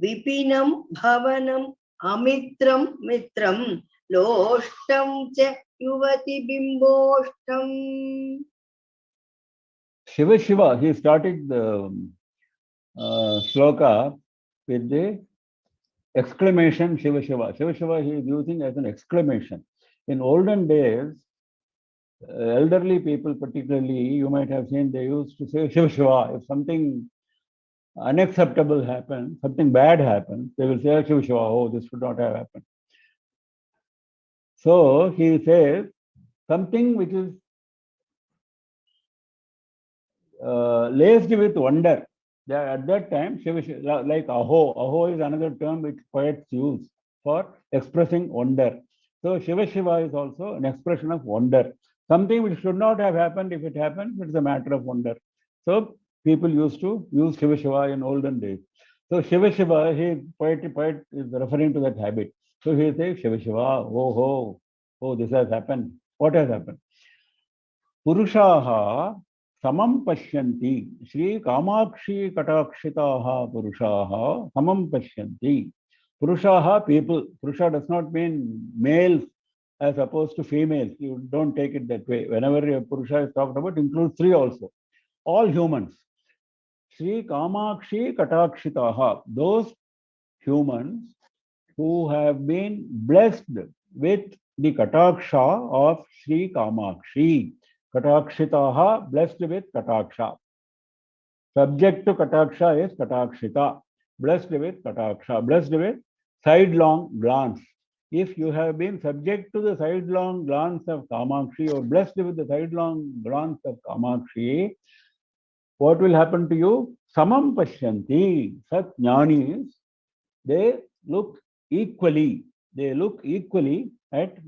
विपिनं भवनम् अमित्रं मित्रं लोष्टं च युवति बिम्बोष्टम्. Shiva Shiva, he started the sloka with the exclamation Shiva Shiva. Shiva Shiva he is using as an exclamation. In olden days, elderly people particularly, you might have seen they used to say Shiva Shiva. If something unacceptable happens, something bad happens, they will say Shiva Shiva, oh, this should not have happened. So he says something which is laced with wonder. At that time, Shiva Shiva, like aho. Aho is another term which poets use for expressing wonder. So Shiva Shiva is also an expression of wonder. Something which should not have happened, if it happens, it's a matter of wonder. So people used to use Shiva Shiva in olden days. So Shiva Shiva, poet is referring to that habit. So he says Shiva Shiva, oh ho, oh this has happened. What has happened? Purushaha samam pashyanti. Shri Kamakshi Katakshitaha Purushaha samam pashyanti. Purushaha, people. Purusha does not mean males as opposed to females. You don't take it that way. Whenever a Purusha is talked about, it includes three also. All humans. Shri Kamakshi Katakshitaha. Those humans who have been blessed with the Kataksha of Sri Kamakshi. Katakshitaha, blessed with Kataksha. Subject to Kataksha is Katakshita. Blessed with Kataksha. Blessed with sidelong glance. If you have been subject to the sidelong glance of Kamakshi or blessed with the sidelong glance of Kamakshi, what will happen to you? Samam Pashyanti. Sat Jnanis, they look equally. They look equally at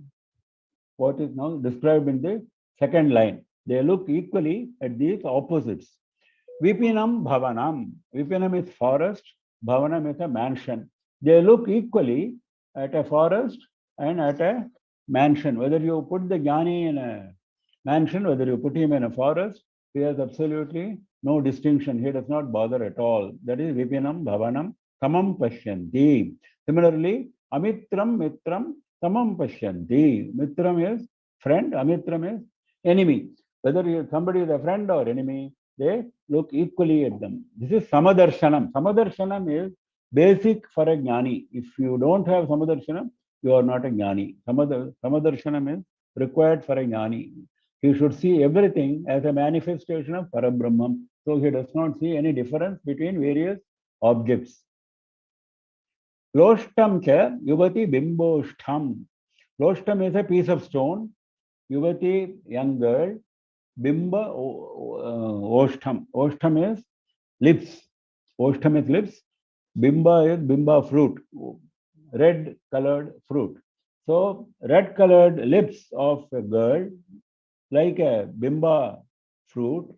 what is now described in the second line. They look equally at these opposites. Vipinam Bhavanam. Vipinam is forest, Bhavanam is a mansion. They look equally at a forest and at a mansion. Whether you put the Jnani in a mansion, whether you put him in a forest, he has absolutely no distinction. He does not bother at all. That is Vipinam Bhavanam Tamam Pashyanti. Similarly, Amitram Mitram Tamam Pashyanti. Mitram is friend, Amitram is enemy. Whether somebody is a friend or enemy, they look equally at them. This is Samadarshanam. Samadarshanam is basic for a jnani. If you don't have Samadarshanam, you are not a jnani. Samadarshanam is required for a jnani. He should see everything as a manifestation of Parabrahman. So he does not see any difference between various objects. Loshtam cha yuvati bimboshtam. Loshtam is a piece of stone. Yuvati, young girl. Bimba Oshtam. Oshtam is lips. Oshtam is lips. Bimba is bimba fruit. Red colored fruit. So red colored lips of a girl, like a bimba fruit,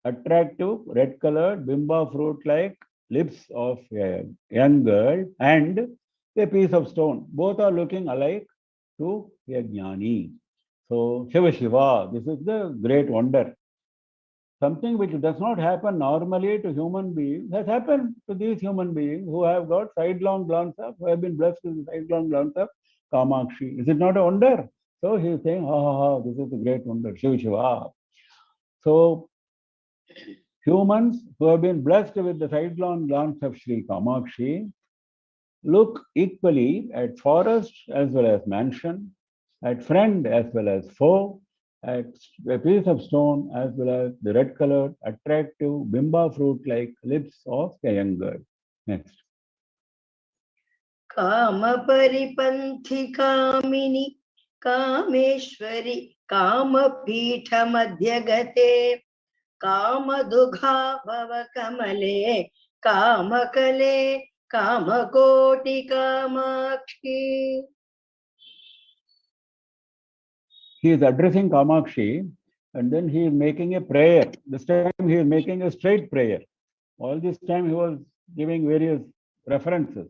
attractive red colored bimba fruit like lips of a young girl, and a piece of stone. Both are looking alike to a jnani. So Shiva Shiva, this is the great wonder. Something which does not happen normally to human beings has happened to these human beings who have got sidelong glance of, who have been blessed with sidelong glance of Kamakshi. Is it not a wonder? So he is saying, ha ha ha, this is a great wonder, Shiva Shiva. So humans who have been blessed with the sidelong glance of Sri Kamakshi look equally at forest as well as mansion, at friend as well as foe, at a piece of stone as well as the red colored, attractive bimba fruit like lips of a young girl. Next. कामपरिपन्थि Kamini कामेश्वरि कामपीठमध्यगते कामदुघा भवकमले कामकले कामकोटिकामाक्षि. He is addressing Kamakshi and then he is making a prayer. This time he is making a straight prayer. All this time he was giving various references.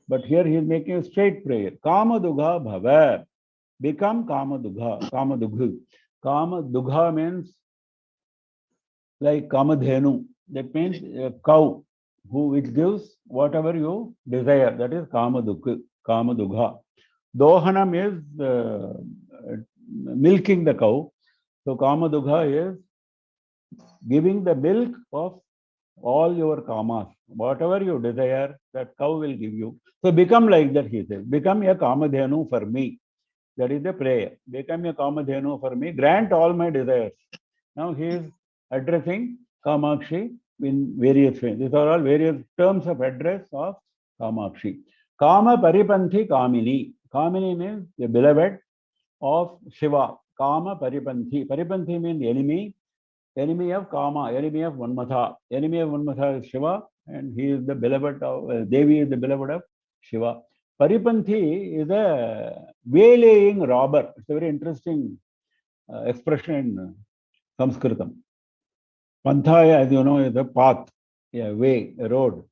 But here he is making a straight prayer. Kamadugha bhava. Become Kamadugha. Kamadugha. Kamadugha means like Kamadhenu. That means a cow which gives whatever you desire. That is Kamadugha. Kamadugha. Dohanam is milking the cow. So Kamadugha is giving the milk of all your kamas. Whatever you desire, that cow will give you. So become like that, he says. Become a Kamadhenu for me. That is the prayer. Become a Kamadhenu for me. Grant all my desires. Now he is addressing Kamakshi in various ways. These are all various terms of address of Kamakshi. Kama Paripanthi Kamini. Kamini means the beloved of Shiva. Kama Paripanthi. Paripanthi means enemy. Enemy of Kama, enemy of Manmatha. Enemy of Manmatha is Shiva, and he is the beloved of Devi is the beloved of Shiva. Paripanthi is a waylaying robber. It's a very interesting expression in Sanskritam. Panthaya, as you know, is a path, a way, a road.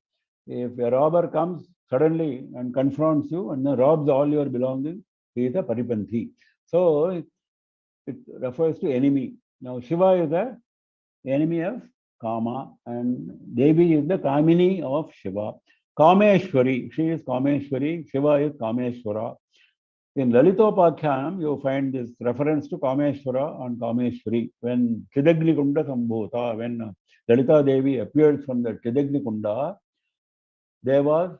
If a robber comes suddenly and confronts you and robs all your belongings, he is a paripanthi. So it refers to enemy. Now Shiva is the enemy of Kama and Devi is the Kamini of Shiva. Kameshwari, she is Kameshwari, Shiva is Kameshwara. In Lalitopakhyanam, you find this reference to Kameshwara and Kameshwari. When Chidagni Kunda Sambhota, when Lalita Devi appeared from the Chidagni Kunda, there was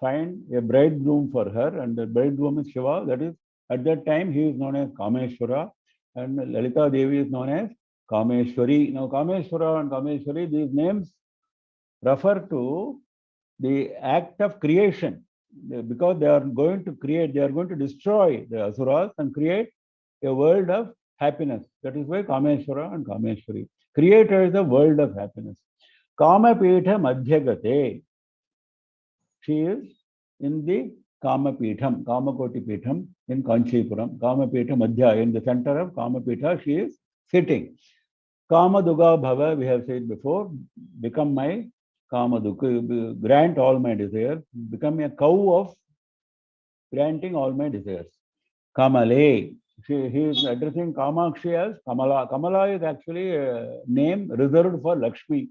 find a bridegroom for her, and the bridegroom is Shiva. That is, at that time, he is known as Kameshwara, and Lalita Devi is known as Kameshwari. Now, Kameshwara and Kameshwari, these names refer to the act of creation, because they are going to create, they are going to destroy the Asuras and create a world of happiness. That is why Kameshwara and Kameshwari. Creator is a world of happiness. Kamapitha Madhyagate. She is in the Kamapitham, Kamakoti Pitham in Kanchipuram. Kamapitha Madhya, in the center of Kamapitha, she is sitting. Kamaduga Bhava, we have said before, become my Kamaduga, grant all my desires, become a cow of granting all my desires. Kamale, he is addressing Kamakshi as Kamala. Kamala is actually a name reserved for Lakshmi,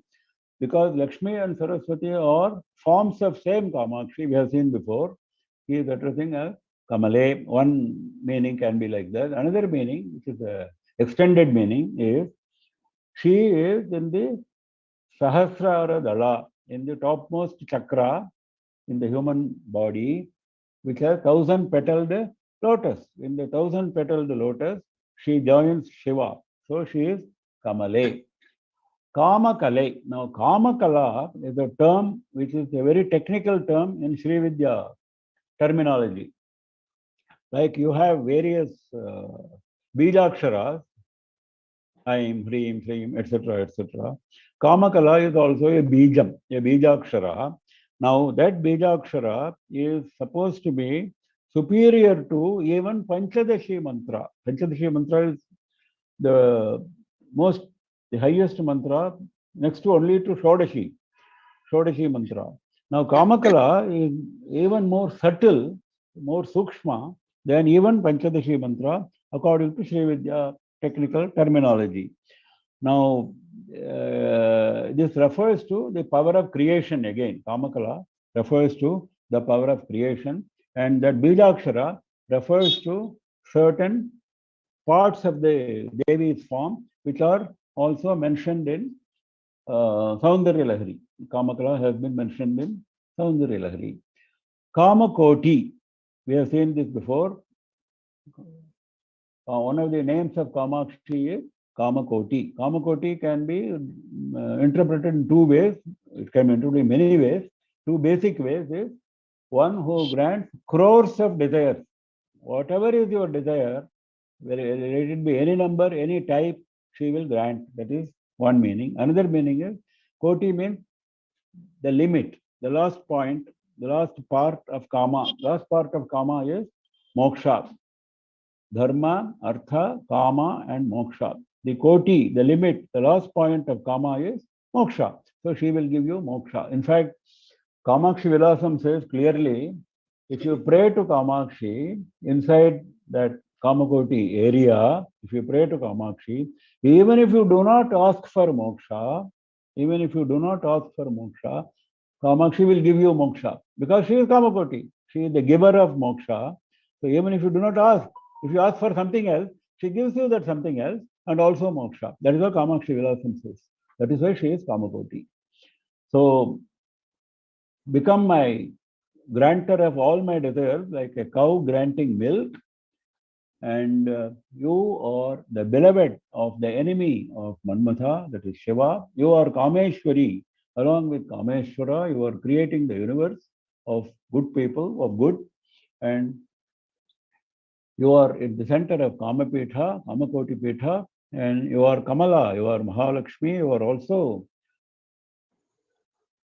because Lakshmi and Saraswati are forms of same Kamakshi, we have seen before. He is addressing as Kamale. One meaning can be like that. Another meaning, which is a extended meaning, is she is in the Sahasrara Dala, in the topmost chakra in the human body, which has 1,000-petaled lotus. In the 1,000-petaled lotus, she joins Shiva. So she is Kamale. Kamakale. Now, Kamakala is a term which is a very technical term in Sri Vidya terminology. Like you have various Bijaksharas, Aim, Hreem, Hreem, etc., etc. Kamakala is also a Bijam, a Bijakshara. Now, that Bijakshara is supposed to be superior to even Panchadashi mantra. Panchadashi mantra is the the highest mantra, next to only to Shodashi mantra. Now, Kamakala is even more subtle, more sukshma than even Panchadashi mantra, according to Sri Vidya technical terminology. Now, this refers to the power of creation again. Kamakala refers to the power of creation, and that Bijakshara refers to certain parts of the Devi's form, which are also mentioned in Saundarya Lahari. Kamakala has been mentioned in Saundarya Lahari. Kamakoti, we have seen this before. One of the names of Kamakshi is Kamakoti. Kamakoti can be interpreted in two ways. It can be interpreted in many ways. Two basic ways is one who grants crores of desires. Whatever is your desire, let it be any number, any type, she will grant. That is one meaning. Another meaning is Koti means the limit, the last point, the last part of Kama. Last part of Kama is Moksha. Dharma, Artha, Kama, and Moksha. The Koti, the limit, the last point of Kama is Moksha. So she will give you Moksha. In fact, Kamakshi Vilasam says clearly, if you pray to Kamakshi inside that Kamakoti area, if you pray to Kamakshi, even if you do not ask for moksha, even if you do not ask for moksha, Kamakshi will give you moksha, because she is Kamakoti. She is the giver of moksha. So even if you do not ask, if you ask for something else, she gives you that something else and also moksha. That is what Kamakshi Vilasam says. That is why she is Kamakoti. So become my granter of all my desires, like a cow granting milk, and you are the beloved of the enemy of Manmatha, that is Shiva. You are Kameshwari. Along with Kameshwara, you are creating the universe of good people, of good, and you are in the center of Kamapitha, Kamakoti Pitha, and you are Kamala, you are Mahalakshmi, you are also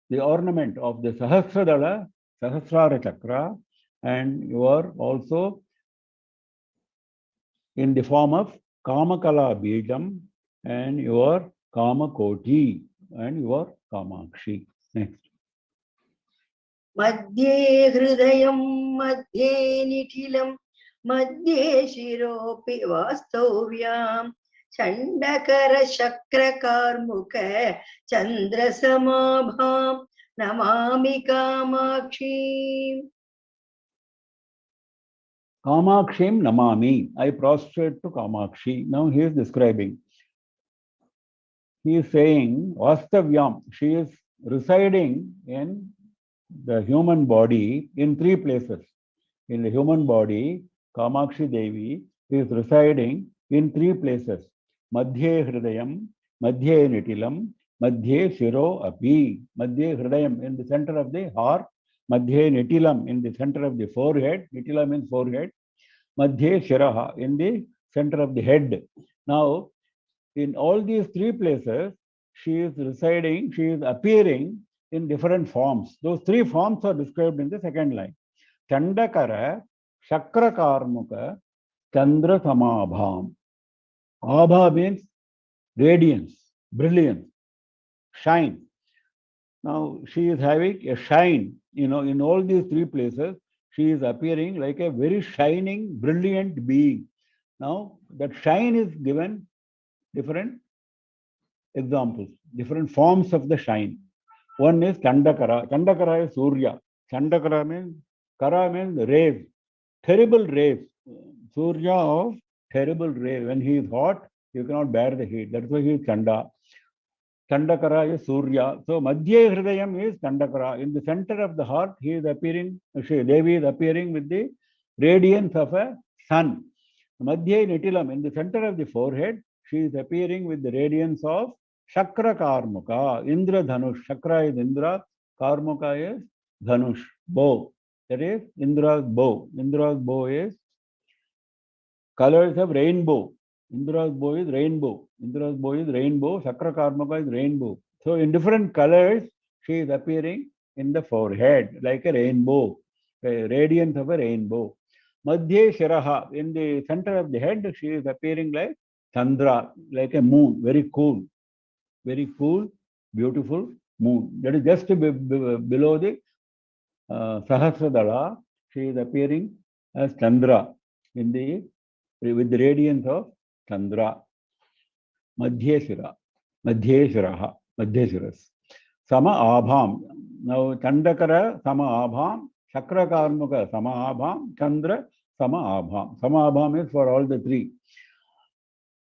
the ornament of the Sahasradala, Sahasrara Chakra, and you are also in the form of Kamakala Bijam, and you are Kamakoti, and you are Kamakshi. Next. मध्ये हृदयं मध्ये निखिलं मध्ये शिरोऽपि वास्तव्यां चण्डकरशक्रकार्मुक चन्द्रसमाभां Namami कामाक्षीम्. Kamakshim Namami. I prostrate to Kamakshi. Now he is describing. He is saying, Vastavyam, she is residing in the human body in three places. In the human body, Kamakshi Devi is residing in three places. Madhye Hridayam, Madhye Nitilam, Madhye Shiro Api. Madhye Hridayam, in the center of the heart. Madhye Nitilam, in the center of the forehead. Nitilam means forehead. Madhye Shiraha, in the center of the head. Now, in all these three places, she is residing, she is appearing in different forms. Those three forms are described in the second line. Chandakara, Shakrakarmuka, Chandra Samabham. Abha means radiance, brilliance, shine. Now she is having a shine, in all these three places, she is appearing like a very shining, brilliant being. Now that shine is given different examples, different forms of the shine. One is Chandakara. Chandakara is Surya. Chandakara means, Kara means rays, terrible rays. Surya of terrible rays. When he is hot, you cannot bear the heat. That's why he is Chanda. Chandakara is Surya. So Madhya Hridayam is Chandakara. In the center of the heart, he is appearing, Devi is appearing with the radiance of a sun. Madhya Nitilam, in the center of the forehead, she is appearing with the radiance of Shakra Karmuka, Indra Dhanush. Shakra is Indra, Karmuka is Dhanush, bow. That is Indra's bow. Indra's bow is colors of rainbow. Indra's bow is rainbow. Indra's bow is rainbow. Shakra Karmuka is rainbow. So in different colors, she is appearing in the forehead like a rainbow, a radiance of a rainbow. Madhye Shiraha, in the center of the head, she is appearing like Chandra, like a moon, very cool, beautiful moon. That is just below the Sahasradala. She is appearing as Chandra with the radiance of Chandra. Madhye Shira, Madhye Shiraha, Madhye Shiras. Sama Abham. Now Chandakara Sama Abham, Shakra Karmuka Sama Abham, Chandra Sama Abham. Sama Abham is for all the three.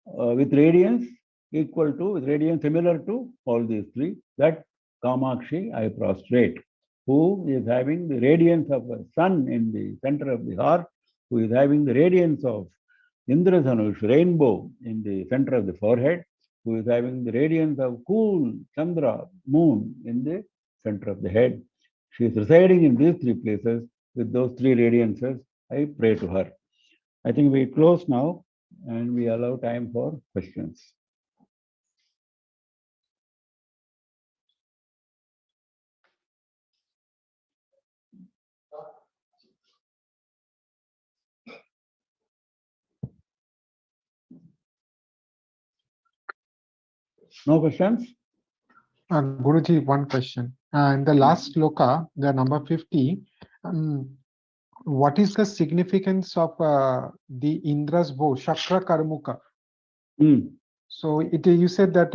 With radiance with radiance similar to all these three. That Kamakshi I prostrate, who is having the radiance of a sun in the center of the heart, who is having the radiance of Indradhanush, rainbow, in the center of the forehead, who is having the radiance of cool Chandra, moon, in the center of the head. She is residing in these three places with those three radiances. I pray to her. I think we close now and we allow time for questions. No questions? Guruji, one question. In the last sloka, the number 50, what is the significance of the Indra's bow, Shakra Karmuka? So you said that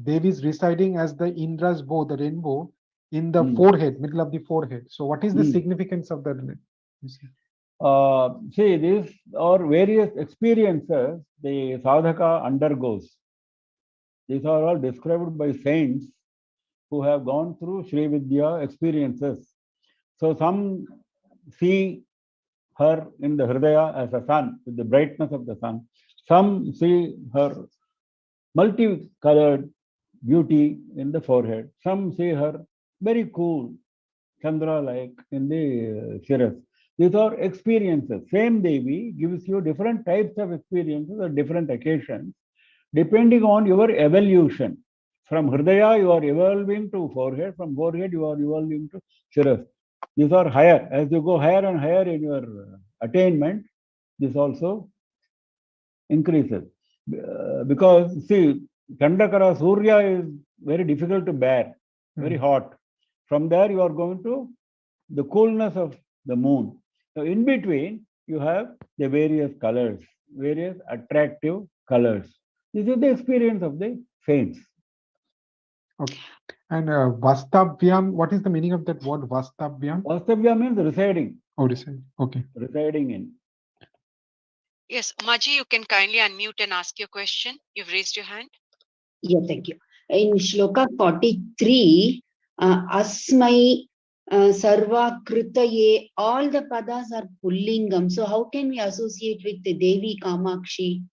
Devi is residing as the Indra's bow, the rainbow, in the forehead, middle of the forehead. So what is the significance of that? See, these are various experiences the sadhaka undergoes. These are all described by saints who have gone through Sri Vidya experiences. So some see her in the Hridaya as a sun, with the brightness of the sun. Some see her multicolored beauty in the forehead. Some see her very cool, Chandra-like in the Shiras. These are experiences. Same Devi gives you different types of experiences at different occasions, depending on your evolution. From Hridaya, you are evolving to forehead. From forehead, you are evolving to Shiras. These are higher. As you go higher and higher in your attainment, this also increases. Because see, Chandakara Surya is very difficult to bear, very hot. From there you are going to the coolness of the moon. So in between you have the various colors, various attractive colors. This is the experience of the saints. Okay. And Vastavyam, what is the meaning of that word Vastavyam? Vastavya means residing. Oh, residing. Okay. Residing in. Yes, Maji, you can kindly unmute and ask your question. You've raised your hand. Yeah, thank you. In Shloka 43, Asmai, Sarva Kritaye, all the padas are pullingam. So how can we associate with the Devi Kamakshi?